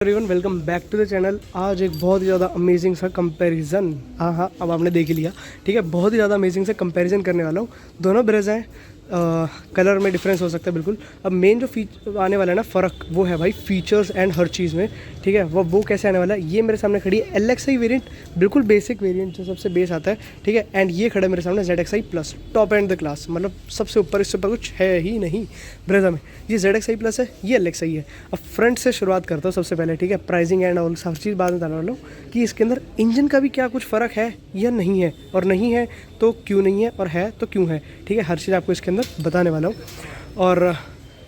Everyone welcome back to the channel. आज एक बहुत ही ज़्यादा अमेजिंग सा कंपैरिजन, हाँ अब आपने देख ही लिया, ठीक है। बहुत ही ज़्यादा अमेजिंग से कंपैरिजन करने वाला हूँ। दोनों ब्रेज़ हैं, कलर में डिफरेंस हो सकता है बिल्कुल। अब मेन जो आने वाला है ना फ़र्क, वो है भाई फीचर्स एंड हर चीज़ में, ठीक है। वो कैसे आने वाला है, ये मेरे सामने खड़ी है LXi वेरिएंट, बिल्कुल बेसिक वेरिएंट जो सबसे बेस आता है, ठीक है। एंड ये खड़ा है मेरे सामने ZXi plus, top and the class, मतलब सबसे ऊपर, इससे ऊपर कुछ है ही नहीं ब्रेज़ा में। ये ZXi प्लस है, ये LXi है। अब फ्रंट से शुरुआत करता हूँ सबसे पहले, ठीक है। प्राइसिंग एंड ऑल हर चीज़ बाद में बताने वाला हूँ कि इसके अंदर इंजन का भी क्या कुछ फ़र्क है या नहीं है, और नहीं है तो क्यों नहीं है, और है तो क्यों है, ठीक है। हर चीज़ आपको इसके अंदर बताने वाला हूँ। और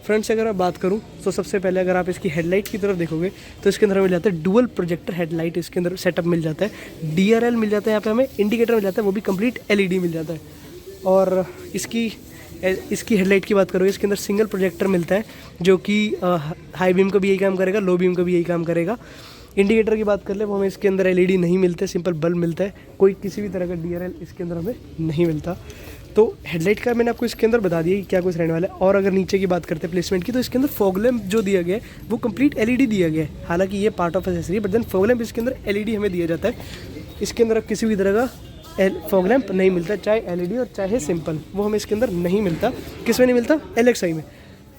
फ्रंट से अगर मैं बात करूँ तो सबसे पहले अगर आप इसकी हेडलाइट की तरफ देखोगे तो इसके अंदर मिल जाता है डुअल प्रोजेक्टर हेडलाइट, इसके अंदर सेटअप मिल जाता है, DRL मिल जाता है, यहाँ पे हमें इंडिकेटर मिल जाता है, वो भी कंप्लीट LED मिल जाता है। और इसकी हेडलाइट की बात करोगे, इसके अंदर सिंगल प्रोजेक्टर मिलता है जो कि हाई बीम का भी यही काम करेगा, लो बीम का भी यही काम करेगा। इंडिकेटर की बात कर ले, वो हमें इसके अंदर LED नहीं मिलते, सिंपल बल्ब मिलता है, कोई किसी भी तरह का DRL इसके अंदर हमें नहीं मिलता। तो हेडलाइट का मैंने आपको इसके अंदर बता दिया कि क्या कुछ रहने वाला है। और अगर नीचे की बात करते हैं प्लेसमेंट की, तो इसके अंदर फॉग लैंप जो दिया गया है वो कंप्लीट LED दिया गया है। हालांकि ये पार्ट ऑफ एक्सेसरी है, बट देन फॉग लैंप इसके अंदर LED हमें दिया जाता है। इसके अंदर किसी भी तरह का फॉग लैंप नहीं मिलता, चाहे LED और चाहे सिंपल, वो हमें इसके अंदर नहीं मिलता। किस में नहीं मिलता? LXi में।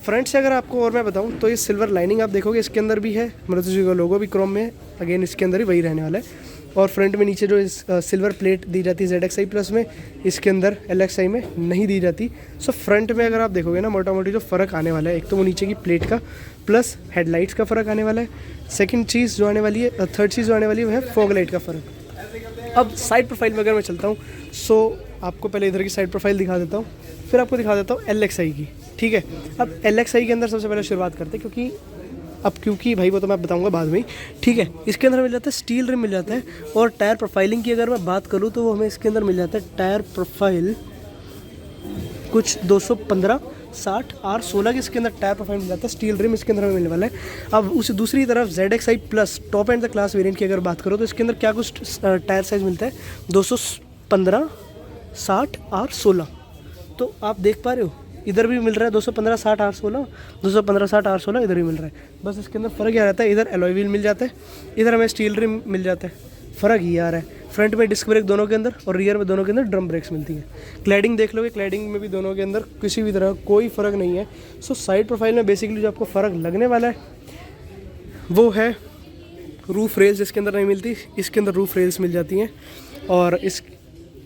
फ्रंट से अगर आपको और मैं बताऊं तो ये सिल्वर लाइनिंग आप देखोगे इसके अंदर भी है, मारुति सुजुकी का लोगो भी क्रोम में है, अगेन इसके अंदर ही वही रहने वाला है। और फ्रंट में नीचे जो इस सिल्वर प्लेट दी जाती है ZXi प्लस में, इसके अंदर LXi में नहीं दी जाती। सो फ्रंट में अगर आप देखोगे ना, मोटा मोटी जो फ़र्क आने वाला है, एक तो वो नीचे की प्लेट का प्लस हेडलाइट्स का फ़र्क आने वाला है। सेकेंड चीज़ जो आने वाली है, थर्ड चीज़ जो आने वाली है वो है फॉग लाइट का फ़र्क। अब साइड प्रोफाइल में अगर मैं चलता हूँ, सो आपको पहले इधर की साइड प्रोफाइल दिखा देता हूँ, फिर आपको दिखा देता हूँ LXi की, ठीक है। अब LXi के अंदर सबसे पहले शुरुआत करते हैं, क्योंकि भाई वो तो मैं बताऊंगा बाद में ही, ठीक है। इसके अंदर मिल जाता है स्टील रिम मिल जाता है। और टायर प्रोफाइलिंग की अगर मैं बात करूँ तो वो हमें इसके अंदर मिल जाता है टायर प्रोफाइल कुछ 215 60 R16 के इसके अंदर टायर प्रोफाइल मिल जाता है। स्टील रिम इसके अंदर हमें मिलने वाला है। अब उस दूसरी तरफ ZXi plus top and the class variant की अगर बात करो तो इसके अंदर क्या कुछ टायर साइज़ मिलता है, 215 60 R16। तो आप देख पा रहे हो, इधर भी मिल रहा है 215 60 R16, 215 60 R16 इधर भी मिल रहा है। बस इसके अंदर फ़र्क क्या रहता है, इधर एलॉय व्हील मिल जाता है, इधर हमें स्टील रिम मिल जाता है। फ़र्क ये आ रहा है। फ्रंट में डिस्क ब्रेक दोनों के अंदर, और रियर में दोनों के अंदर ड्रम ब्रेक्स मिलती है। क्लैडिंग देख लोगे, क्लैडिंग में भी दोनों के अंदर किसी भी तरह कोई फ़र्क नहीं है। सो साइड प्रोफाइल में बेसिकली जो आपको फ़र्क लगने वाला है वो है रूफ रेल्स इसके अंदर नहीं मिलती, इसके अंदर रूफ रेल्स मिल जाती हैं।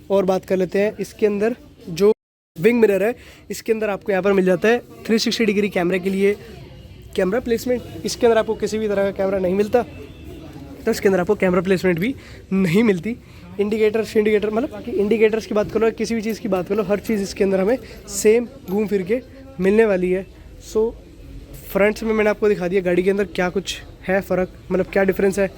और बात कर लेते हैं इसके अंदर जो विंग मिरर है, इसके अंदर आपको यहाँ पर मिल जाता है 360 डिग्री कैमरे के लिए कैमरा प्लेसमेंट। इसके अंदर आपको किसी भी तरह का कैमरा नहीं मिलता, तो इसके अंदर आपको कैमरा प्लेसमेंट भी नहीं मिलती। इंडिकेटर मतलब बाकी इंडिकेटर्स की बात करो, किसी भी चीज़ की बात करो, हर चीज़ इसके अंदर हमें सेम घूम फिर के मिलने वाली है। सो फ्रंट में मैंने आपको दिखा दिया गाड़ी के अंदर क्या कुछ है फ़र्क, मतलब क्या डिफरेंस है।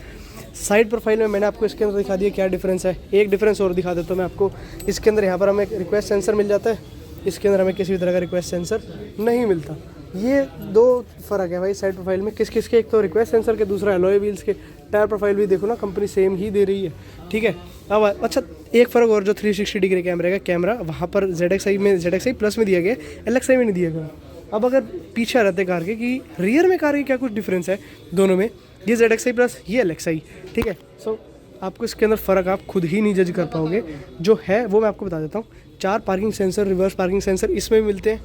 साइड प्रोफाइल में मैंने आपको इसके अंदर दिखा दिया क्या डिफरेंस है। एक डिफरेंस और दिखा देता हूँ मैं आपको, इसके अंदर यहाँ पर हमें रिक्वेस्ट सेंसर मिल जाता है, इसके अंदर हमें किसी भी तरह का रिक्वेस्ट सेंसर नहीं मिलता। ये दो फ़र्क है भाई साइड प्रोफाइल में, किस के, एक तो रिक्वेस्ट सेंसर के, दूसरा एलॉय व्हील्स के। टायर प्रोफाइल भी देखो ना, कंपनी सेम ही दे रही है, ठीक है। अब अच्छा एक फ़र्क और, जो 360 डिग्री कैमरे का कैमरा वहाँ पर ZXi प्लस में दिया गया, LXi में नहीं दिया गया। अब अगर पीछे रहते कार के कि रियर में कार के क्या कुछ डिफरेंस है दोनों में, ये ZXi प्लस, ये LXi, ठीक है। सो आपको इसके अंदर फ़र्क आप खुद ही नहीं जज कर पाओगे, जो है वो मैं आपको बता देता हूँ। 4 parking sensor, reverse parking sensor इसमें भी मिलते हैं,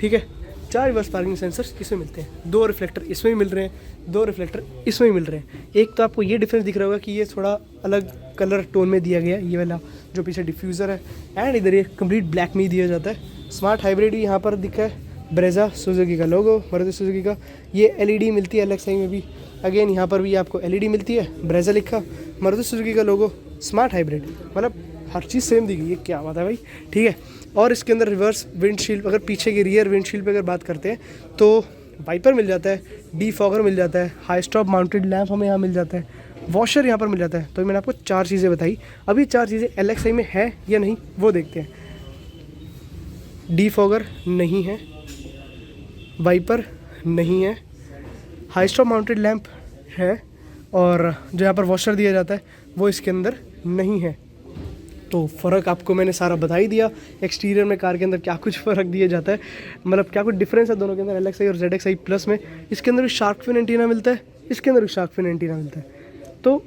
ठीक है। 4 रिवर्स पार्किंग सेंसर इसमें मिलते हैं, 2 रिफ्लेक्टर इसमें भी मिल रहे हैं, 2 रिफ्लेक्टर इसमें भी मिल रहे हैं। एक तो आपको ये डिफरेंस दिख रहा होगा कि ये थोड़ा अलग कलर टोन में दिया गया है, ये वाला जो पीछे डिफ्यूज़र है, एंड इधर ये कंप्लीट ब्लैक में ही दिया जाता है। स्मार्ट हाइब्रिड यहाँ पर दिखा है, ब्रेज़ा सुजुकी का लोगो, मारुति सुजुकी का। ये LED मिलती है LXi में भी, अगेन यहाँ पर भी आपको LED मिलती है, ब्रेज़ा लिखा, मारुति सुजुकी का लोगो, स्मार्ट हाइब्रिड, मतलब हर चीज़ सेम दी गई है। क्या बात है भाई, ठीक है। और इसके अंदर रिवर्स विंडशील्ड, अगर पीछे की रियर विंडशील्ड पे अगर बात करते हैं तो वाइपर मिल जाता है, डीफॉगर मिल जाता है, हाई स्टॉप माउंटेड लैंप हमें यहाँ मिल जाता है, वॉशर यहाँ पर मिल जाता है। तो मैंने आपको 4 चीज़ें बताई। अभी 4 चीज़ें LXi में है या नहीं वो देखते हैं। डीफॉगर नहीं है, वाइपर नहीं है, हाई स्टॉप माउंटेड लैंप है, और जो यहाँ पर वॉशर दिया जाता है वो इसके अंदर नहीं है। तो फ़र्क आपको मैंने सारा बता ही दिया। एक्सटीरियर में कार के अंदर क्या कुछ फ़र्क दिया जाता है, मतलब क्या कुछ डिफरेंस है दोनों के अंदर LXi और ZXi प्लस में। इसके अंदर भी शार्क फिन एंटीना मिलता है, इसके अंदर शार्क फिन एंटीना मिलता है। तो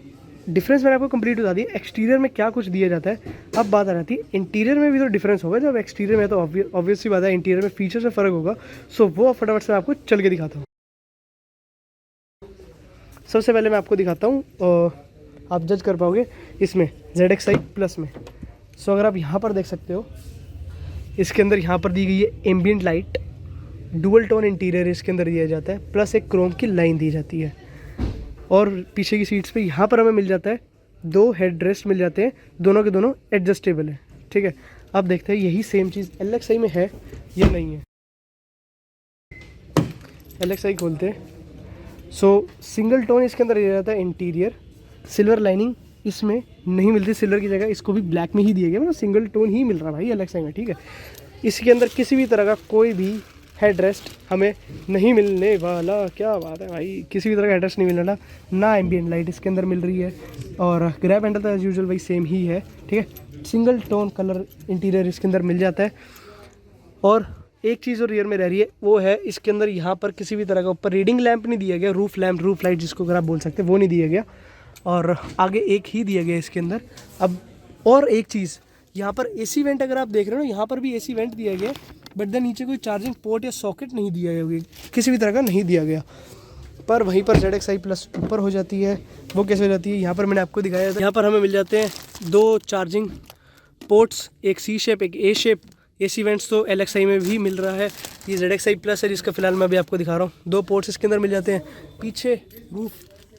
डिफरेंस मैंने आपको कंप्लीट बता दिया। एक्सटीरियर में क्या कुछ दिया जाता है, अब बात आ जाती है इंटीरियर में भी तो डिफरेंस होगा। जब एक्सटीरियर में तो ऑब्वियस सी बात है इंटीरियर में फीचर्स में फ़र्क होगा। सो वो फटाफट से आपको चल के दिखाता हूँ। सबसे पहले मैं आपको दिखाता हूँ, आप जज कर पाओगे इसमें ZXi प्लस में। सो अगर आप यहाँ पर देख सकते हो, इसके अंदर यहाँ पर दी गई है ambient light, dual tone interior इसके अंदर दिया जाता है, प्लस एक क्रोम की लाइन दी जाती है। और पीछे की सीट्स पे यहाँ पर हमें मिल जाता है 2 हेड रेस्ट मिल जाते हैं, दोनों के दोनों एडजस्टेबल है। ठीक है, अब देखते हैं यही सेम चीज़ LXi में है या नहीं है। LXi खोलते हैं। सो सिंगल टोन इसके अंदर दिया जाता है इंटीरियर, सिल्वर लाइनिंग इसमें नहीं मिलती, सिल्वर की जगह इसको भी ब्लैक में ही दिया गया, मतलब सिंगल टोन ही मिल रहा है भाई LXi में। ठीक है, इसके अंदर किसी भी तरह का कोई भी हेड रेस्ट हमें नहीं मिलने वाला। क्या बात है भाई, किसी भी तरह का हेड रेस्ट नहीं मिलने वाला, ना एम्बियंट लाइट इसके अंदर मिल रही है, और ग्रैब हैंडल तो एज यूजुअल भाई सेम ही है। ठीक है, सिंगल टोन कलर इंटीरियर इसके अंदर मिल जाता है। और एक चीज़ और रियर में रह रही है, वो है इसके अंदर यहाँ पर किसी भी तरह का ऊपर रीडिंग लैंप नहीं दिया गया, रूफ लैंप, रूफ लाइट जिसको अगर आप बोल सकते हैं, वो नहीं दिया गया, और आगे एक ही दिया गया इसके अंदर। अब और एक चीज़, यहाँ पर AC वेंट अगर आप देख रहे हो, यहाँ पर भी AC वेंट दिया गया, बट देन नीचे कोई चार्जिंग पोर्ट या सॉकेट नहीं दिया गया, किसी भी तरह का नहीं दिया गया। पर वहीं पर ZXi प्लस ऊपर हो जाती है। वो कैसे हो जाती है, यहाँ पर मैंने आपको दिखाया था। यहाँ पर हमें मिल जाते हैं 2 चार्जिंग पोर्ट्स, एक C शेप एक A शेप। AC वेंट्स तो LXi में भी मिल रहा है, ये ZXi प्लस है जिसका फिलहाल मैं अभी आपको दिखा रहा हूँ। 2 पोर्ट्स इसके अंदर मिल जाते हैं। पीछे रूफ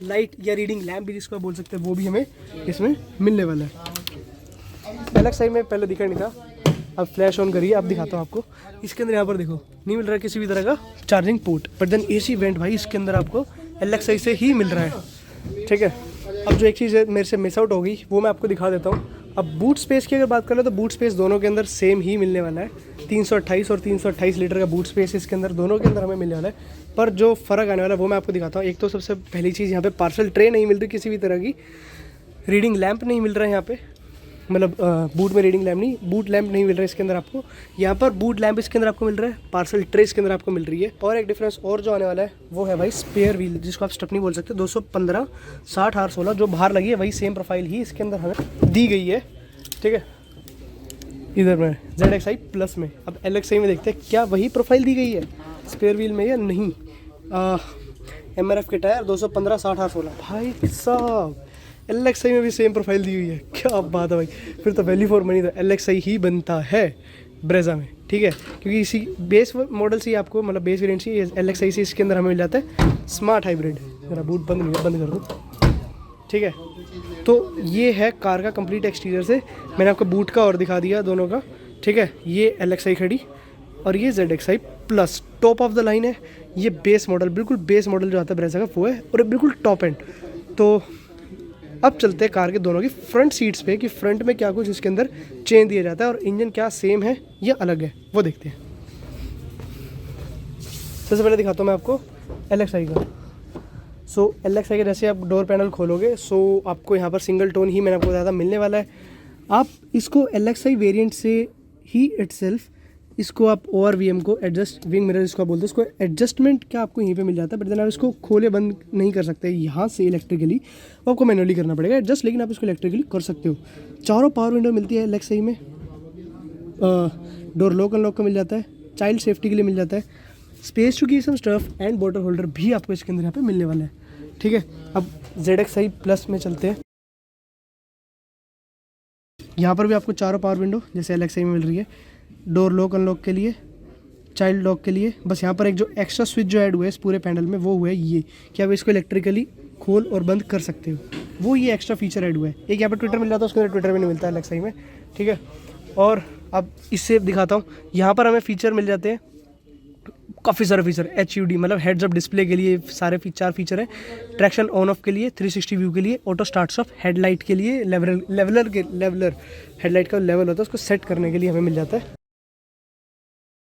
लाइट या रीडिंग लैम्प भी जिसको आप बोल सकते हैं, वो भी हमें इसमें मिलने वाला है। LXi में पहले दिखा नहीं था, अब फ्लैश ऑन करिए, अब दिखाता हूँ आपको। इसके अंदर यहाँ पर देखो नहीं मिल रहा है किसी भी तरह का charging port, but then AC vent भाई इसके अंदर आपको LXi से ही मिल रहा है। ठीक है, अब जो एक चीज़ मेरे से मिस आउट हो गई वो मैं आपको दिखा देता हूँ। अब बूट स्पेस की अगर बात करें तो बूट स्पेस दोनों के अंदर सेम ही मिलने वाला है। 328 और 328 लीटर का बूट स्पेस इसके अंदर दोनों के अंदर हमें मिलने वाला है। पर जो फ़र्क आने वाला है वो मैं आपको दिखाता हूँ। एक तो सबसे पहली चीज़, यहाँ पे पार्सल ट्रे नहीं मिल रही किसी भी तरह की, रीडिंग लैंप नहीं मिल रहा है यहाँ पे, मतलब बूट में रीडिंग लैम्प नहीं, बूट लैंप नहीं मिल रहा है इसके अंदर आपको। यहाँ पर बूट लैंप इसके अंदर आपको मिल रहा है, पार्सल ट्रे इसके अंदर आपको मिल रही है। और एक डिफरेंस और जो आने वाला है वो है भाई स्पेयर व्हील, जिसको आप स्टेपनी बोल सकते हैं। 215 60 R16 जो बाहर लगी है वही सेम प्रोफाइल ही इसके अंदर हमें दी गई है। ठीक है, इधर में ZXi प्लस में। अब LXi में देखते हैं क्या वही प्रोफाइल दी गई है स्पेयर व्हील में या नहीं। MRF के टायर 215 60 R16 भाई साहब, LXi में भी सेम प्रोफाइल दी हुई है। क्या बात है भाई, फिर तो वैल्यू फॉर मनी तो LXi ही बनता है ब्रेजा में। ठीक है, क्योंकि इसी बेस मॉडल से ही आपको, मतलब बेस वेरिएंट से LXi से इसके अंदर हमें मिल जाता है स्मार्ट हाइब्रिड। मेरा बूट बंद कर दूँ। ठीक है, तो ये है कार का कंप्लीट एक्सटीरियर से। मैंने आपको बूट का और दिखा दिया दोनों का। ठीक है, ये LXi खड़ी और ये ZXi plus top of the line है। ये बेस मॉडल, बिल्कुल बेस मॉडल जो आता है ब्रेजा का वो है, और बिल्कुल टॉप एंड। तो अब चलते हैं कार के दोनों की फ्रंट सीट्स पे कि फ्रंट में क्या कुछ इसके अंदर चेंज दिया जाता है और इंजन क्या सेम है या अलग है, वो देखते हैं। सबसे पहले दिखाता हूँ मैं आपको LXi का। सो LXi के जैसे आप डोर पैनल खोलोगे, सो आपको यहाँ पर सिंगल टोन ही मैंने आपको बताया था मिलने वाला है। आप इसको LXi वेरिएंट से ही इटसेल्फ इसको आप ORVM को एडजस्ट विंग मिरर जिसको आप बोलते हैं, इसको एडजस्टमेंट क्या आपको यहीं पे मिल जाता है। बट देन आप इसको खोले बंद नहीं कर सकते यहाँ से इलेक्ट्रिकली, वो आपको मैनुअली करना पड़ेगा एडजस्ट, लेकिन आप इसको इलेक्ट्रिकली कर सकते हो। चारों पावर विंडो मिलती है LXi में। डोर लॉक अनलॉक का मिल जाता है, चाइल्ड सेफ्टी के लिए मिल जाता है, space to keep some stuff and bottle holder भी आपको इसके अंदर यहाँ पे मिलने वाला है। ठीक है, अब ZXi प्लस में चलते हैं। यहाँ पर भी आपको चारों पावर विंडो जैसे LXi में मिल रही है, डोर लॉक अनलॉक के लिए, चाइल्ड लॉक के लिए। बस यहाँ पर एक जो एक्स्ट्रा स्विच जो ऐड हुआ है इस पूरे पैनल में वो हुआ है ये कि आप इसको इलेक्ट्रिकली खोल और बंद कर सकते हो, वो ये एक्स्ट्रा फीचर ऐड हुआ है। एक यहाँ पर ट्विटर मिल जाता है, उसके अंदर ट्विटर भी नहीं मिलता है LXi में। ठीक है, और अब इससे दिखाता हूँ, यहाँ पर हमें फीचर मिल जाते हैं काफ़ी सारे फीचर। HUD मतलब हेड्स अप डिस्प्ले के लिए सारे 4 फीचर हैं, ट्रैक्शन ऑन ऑफ के लिए, 360 व्यू के लिए, ऑटो स्टार्ट्स ऑफ, हेडलाइट के लिए, लेवलर हेडलाइट का लेवल होता है उसको सेट करने के लिए हमें मिल जाता है।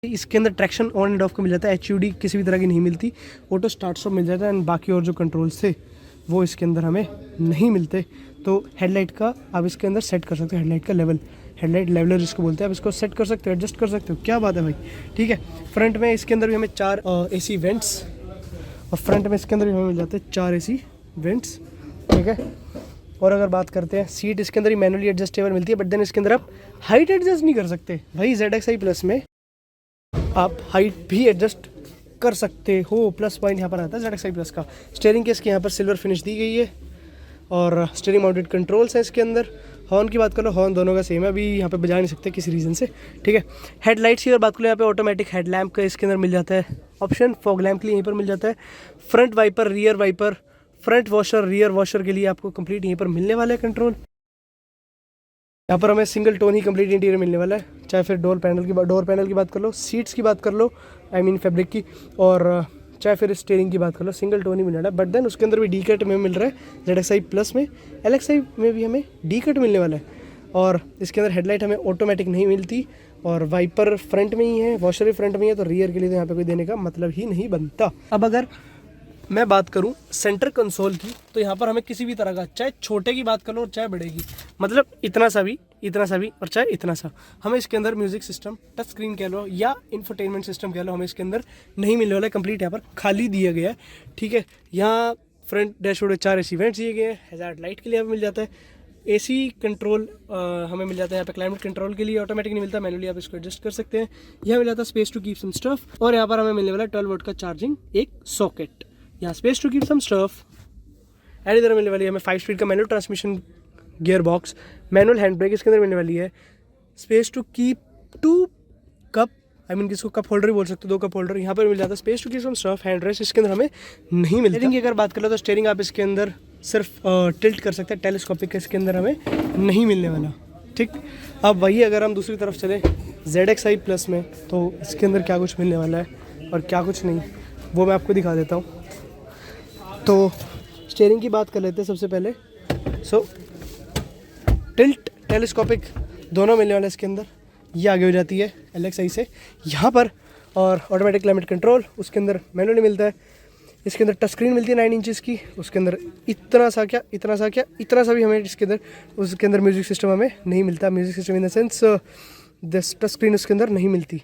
इसके अंदर ट्रैक्शन ऑन एंड ऑफ का मिल जाता है, HUD किसी भी तरह की नहीं मिलती, ऑटो स्टार्ट्स ऑफ मिल जाता है, एंड बाकी और जो कंट्रोल्स थे वो इसके अंदर हमें नहीं मिलते। तो हेडलाइट का आप इसके अंदर सेट कर सकते हो, हेडलाइट का लेवल, हेडलाइट लेवलर जिसको बोलते हैं, आप इसको सेट कर सकते हो, एडजस्ट कर सकते हो। क्या बात है भाई। ठीक है, फ्रंट में इसके अंदर भी हमें 4 AC वेंट्स और फ्रंट में इसके अंदर भी हमें मिल जाते हैं 4 AC वेंट्स, ठीक है। और अगर बात करते हैं सीट, इसके अंदर ही मैनुअली एडजस्टेबल मिलती है, बट देन इसके अंदर आप हाइट एडजस्ट नहीं कर सकते। भाई ZXi प्लस में आप हाइट भी एडजस्ट कर सकते हो, प्लस पॉइंट यहाँ पर आता है ZXi प्लस का। स्टीयरिंग केस की यहाँ पर सिल्वर फिनिश दी गई है और स्टीयरिंग माउंटेड कंट्रोल्स हैं इसके अंदर। हॉर्न की बात कर लो, हॉर्न दोनों का सेम है, अभी यहाँ पे बजा नहीं सकते किसी रीज़न से, ठीक है। हेडलाइट्स की अगर बात करो, यहाँ पे ऑटोमेटिक हेडलैम्प का इसके अंदर मिल जाता है ऑप्शन, फॉग लैम्प के लिए यहीं पर मिल जाता है। Front wiper, rear wiper, front washer, rear washer के लिए आपको कंप्लीट यहीं पर मिलने वाला है कंट्रोल। यहाँ पर हमें सिंगल टोन ही कंप्लीट इंटीरियर मिलने वाला है, चाहे फिर डोर पैनल की बात कर लो, सीट्स की बात कर लो, आई मीन फैब्रिक की, और चाहे फिर स्टीयरिंग की बात कर लो, सिंगल टोन ही मिल रहा है। बट देन उसके अंदर भी डी कट में मिल रहा है ZXi प्लस में, LXi में भी हमें डी कट मिलने वाला है। और इसके अंदर हेडलाइट हमें ऑटोमेटिक नहीं मिलती, और वाइपर फ्रंट में ही है, वॉशर भी फ्रंट में है, तो रियर के लिए तो यहाँ पे कोई देने का मतलब ही नहीं बनता। अब अगर मैं बात करूं सेंटर कंसोल की, तो यहाँ पर हमें किसी भी तरह का, चाहे छोटे की बात कर लो और चाहे बड़े की, मतलब इतना सा भी और चाहे इतना सा, हमें इसके अंदर म्यूजिक सिस्टम, टच स्क्रीन कह लो या इंफोटेनमेंट सिस्टम कह लो, हमें इसके अंदर नहीं मिलने वाला है। कंप्लीट यहाँ पर खाली दिया गया है, ठीक है। यहाँ फ्रंट डैशबोर्ड में 4 AC वेंट्स दिए गए हैं, हैजार्ड लाइट के लिए हमें मिल जाता है, AC कंट्रोल हमें मिल जाता है यहाँ पे, क्लाइमेट कंट्रोल के लिए ऑटोमेटिक नहीं मिलता, मैनुअली आप इसको एडजस्ट कर सकते हैं। यहाँ मिल जाता है space to keep some stuff, और यहाँ पर हमें मिलने वाला 12 वोल्ट का चार्जिंग एक सॉकेट, यहाँ space to keep some stuff. And इधर मिलने वाली है हमें 5 स्पीड का manual transmission gear box, manual hand brake इसके अंदर मिलने वाली है, space to keep 2 cup, I mean किसको कप होल्डर ही बोल सकते हो, 2 कप होल्डर यहाँ पर मिल जाता है, space to keep some stuff, hand rest इसके अंदर हमें नहीं मिलती। स्टीयरिंग की अगर बात कर लो तो स्टीयरिंग आप इसके अंदर सिर्फ टिल्ट कर सकते हैं, टेलीस्कोपिक इसके अंदर हमें नहीं मिलने वाला, ठीक। अब वही अगर हम दूसरी तरफ चले ZXi प्लस में, तो इसके अंदर क्या कुछ मिलने वाला है और क्या कुछ नहीं, वो मैं आपको दिखा देता हूँ। तो स्टीयरिंग की बात कर लेते हैं सबसे पहले। सो टिल्ट, टेलीस्कोपिक दोनों मिलने वाले इसके अंदर, ये आगे हो जाती है LXi से यहाँ पर, और ऑटोमेटिक क्लाइमेट कंट्रोल उसके अंदर मैनुअली मिलता है। इसके अंदर टच स्क्रीन मिलती है 9 इंचेस की, उसके अंदर इतना सा भी हमें इसके अंदर, उसके अंदर म्यूजिक सिस्टम हमें नहीं मिलता, music system in the sense this touch screen उसके अंदर नहीं मिलती।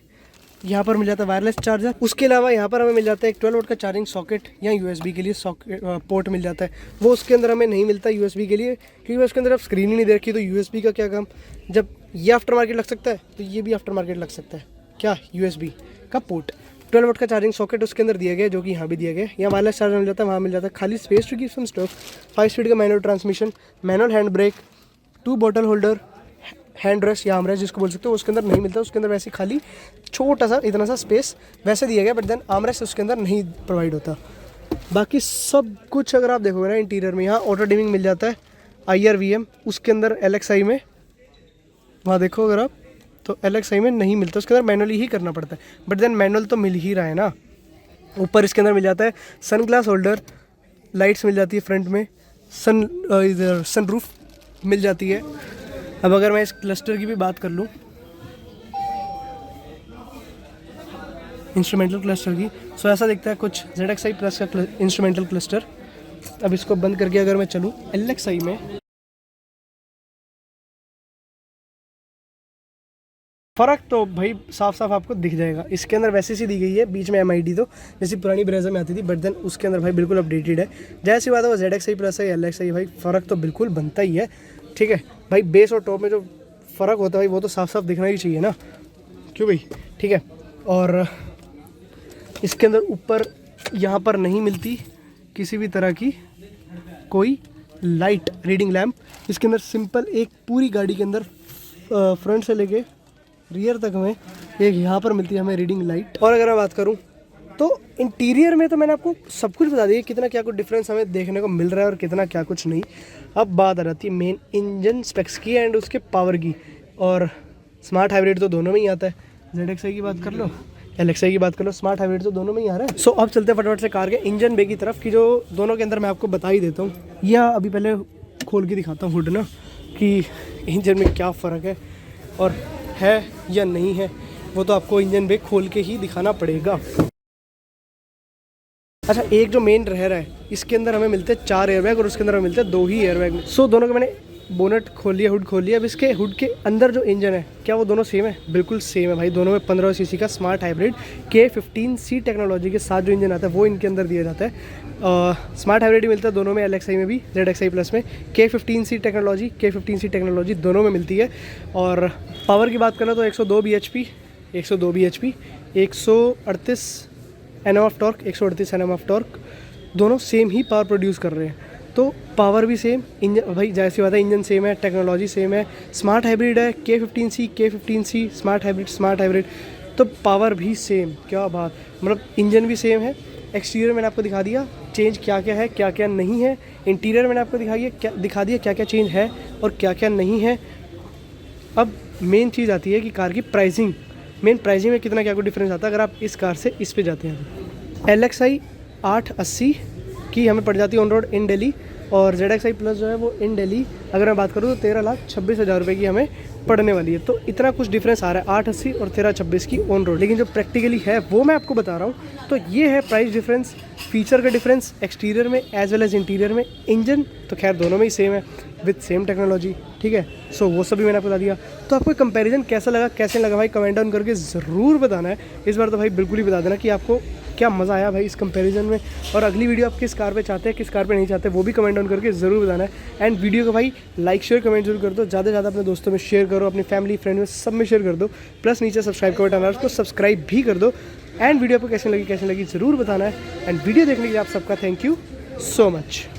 यहाँ पर मिल जाता है वायरलेस चार्जर, उसके अलावा यहाँ पर हमें मिल जाता है एक 12 वोल्ट का चार्जिंग सॉकेट या USB के लिए सॉकेट पोर्ट मिल जाता है, वो उसके अंदर हमें नहीं मिलता USB के लिए, क्योंकि उसके अंदर आप स्क्रीन ही नहीं देखी, तो USB का क्या काम। जब ये आफ्टर मार्केट लग सकता है तो ये भी आफ्टर मार्केट लग सकता है, क्या USB का पोर्ट। 12 वोल्ट का चार्जिंग सॉकेट उसके अंदर दिया गया, जो कि यहाँ भी दिया गया, यहाँ वायरलेस चार्जर मिल जाता है, वहाँ मिल जाता है खाली space to keep some stuff, 5 speed का manual transmission, manual hand brake, 2 bottle holder, hand rest या आर्म रेस्ट जिसको बोल सकते हो, उसके अंदर नहीं मिलता। उसके अंदर वैसे खाली छोटा सा इतना सा स्पेस वैसे दिया गया, बट देन आर्म रेस्ट उसके अंदर नहीं प्रोवाइड होता। बाकी सब कुछ अगर आप देखोगे ना इंटीरियर में, यहाँ ऑटो डिमिंग मिल जाता है, IRVM उसके अंदर LXi में, वहाँ देखो अगर आप, तो LXi में नहीं मिलता, उसके अंदर मैनुअली ही करना पड़ता है, बट देन मैनुअल तो मिल ही रहा है ना। ऊपर इसके अंदर मिल जाता है सन ग्लास होल्डर, लाइट्स मिल जाती है फ्रंट में, इधर सनरूफ मिल जाती है। अब अगर मैं इस क्लस्टर की भी बात कर लूँ, इंस्ट्रूमेंटल क्लस्टर की, सो ऐसा दिखता है कुछ ZXi प्लस का इंस्ट्रूमेंटल क्लस्टर। अब इसको बंद करके अगर मैं चलूँ LXi में, फ़र्क तो भाई साफ साफ आपको दिख जाएगा। इसके अंदर वैसे सी दी गई है, बीच में MID तो जैसी पुरानी ब्रेजा में आती थी, बट देन उसके अंदर भाई बिल्कुल अपडेटेड है। जैसी बात है वो ZXi प्लस है LXi, भाई फ़र्क तो बिल्कुल बनता ही है, ठीक है भाई। बेस और टॉप में जो फ़र्क होता है भाई वो तो साफ साफ दिखना ही चाहिए ना, क्यों भाई, ठीक है। और इसके अंदर ऊपर यहाँ पर नहीं मिलती किसी भी तरह की कोई लाइट रीडिंग लैम्प। इसके अंदर सिंपल एक पूरी गाड़ी के अंदर फ्रंट से लेके रियर तक में एक यहाँ पर मिलती है हमें रीडिंग लाइट। और अगर मैं बात करूँ तो इंटीरियर में तो मैंने आपको सब कुछ बता दिया, कितना क्या कुछ डिफरेंस हमें देखने को मिल रहा है और कितना क्या कुछ नहीं। अब बात आ जाती है मेन इंजन स्पेक्स की एंड उसके पावर की, और स्मार्ट हाइब्रिड तो दोनों में ही आता है। ZXi की बात कर लो, LXi की बात कर लो, स्मार्ट हाइब्रिड तो दोनों में ही आ रहा है। सो अब चलते हैं फटाफट से कार के इंजन बे की तरफ, की जो दोनों के अंदर मैं आपको बता ही देता हूँ। या अभी पहले खोल के दिखाता हूँ हुड ना, कि इंजन में क्या फ़र्क है और है या नहीं है, वो तो आपको इंजन बे खोल के ही दिखाना पड़ेगा। अच्छा, एक जो मेन रह रहा है, इसके अंदर हमें मिलते हैं 4 एयरबैग और उसके अंदर हमें मिलते हैं 2 ही एयरबैग। सो दोनों के मैंने बोनट खोल लिया, हुड खोल लिया। अब इसके हुड के अंदर जो इंजन है, क्या वो दोनों सेम है? बिल्कुल सेम है भाई। दोनों में 15 सीसी का स्मार्ट हाइब्रिड K15C टेक्नोलॉजी के साथ जो इंजन आता है वो इनके अंदर दिया जाता है। स्मार्ट हाइब्रिड ही मिलता है दोनों में, LXi में भी, ZXi प्लस में। K15C टेक्नोलॉजी दोनों में मिलती है। और पावर की बात करें तो 102 bhp 138 Nm of torque, 138 Nm of torque, दोनों सेम ही पावर प्रोड्यूस कर रहे हैं। तो पावर भी सेम, इंजन भाई जैसी बात है, इंजन सेम है, टेक्नोलॉजी सेम है, स्मार्ट हाइब्रिड है, K15C स्मार्ट हाइब्रिड, तो पावर भी सेम। क्या बात, मतलब इंजन भी सेम है। एक्सटीरियर मैंने आपको दिखा दिया चेंज क्या क्या है, क्या क्या नहीं है। इंटीरियर मैंने आपको दिखा दिया क्या क्या चेंज है और क्या क्या नहीं है। अब मेन चीज़ आती है कि कार की प्राइसिंग में कितना क्या कुछ डिफरेंस आता है अगर आप इस कार से इस पे जाते हैं। LXi 880 की हमें पड़ जाती है ऑन रोड इन दिल्ली, और ZXi प्लस जो है वो इन दिल्ली अगर मैं बात करूँ तो 13,26,000 रुपये की हमें पड़ने वाली है। तो इतना कुछ डिफरेंस आ रहा है 880 और 1326 की ऑन रोड। लेकिन जो प्रैक्टिकली है वो मैं आपको बता रहा हूँ। तो ये है प्राइस डिफरेंस, फीचर का डिफरेंस एक्सटीरियर में एज वेल एज इंटीरियर में। इंजन तो खैर दोनों में ही सेम है विद सेम टेक्नोलॉजी, ठीक है। सो वो सब भी मैंने आपको बता दिया। तो आपको कंपैरिजन कैसा लगा, कैसे लगा भाई, कमेंट डाउन करके ज़रूर बताना है। इस बार तो भाई बिल्कुल ही बता देना कि आपको क्या मज़ा आया भाई इस कंपैरिजन में, और अगली वीडियो आप किस कार पे चाहते हैं, किस कार पे नहीं चाहते, वो भी कमेंट डाउन करके ज़रूर बताना है। एंड वीडियो को भाई लाइक शेयर कमेंट जरूर कर दो, ज़्यादा से ज़्यादा अपने दोस्तों में शेयर करो, अपनी फैमिली फ्रेंड में सब में शेयर कर दो। प्लस नीचे सब्सक्राइब का बटन है उसको सब्सक्राइब भी कर दो। एंड वीडियो आपको कैसे लगी ज़रूर बताना है। एंड वीडियो देखने के लिए आप सबका थैंक यू सो मच।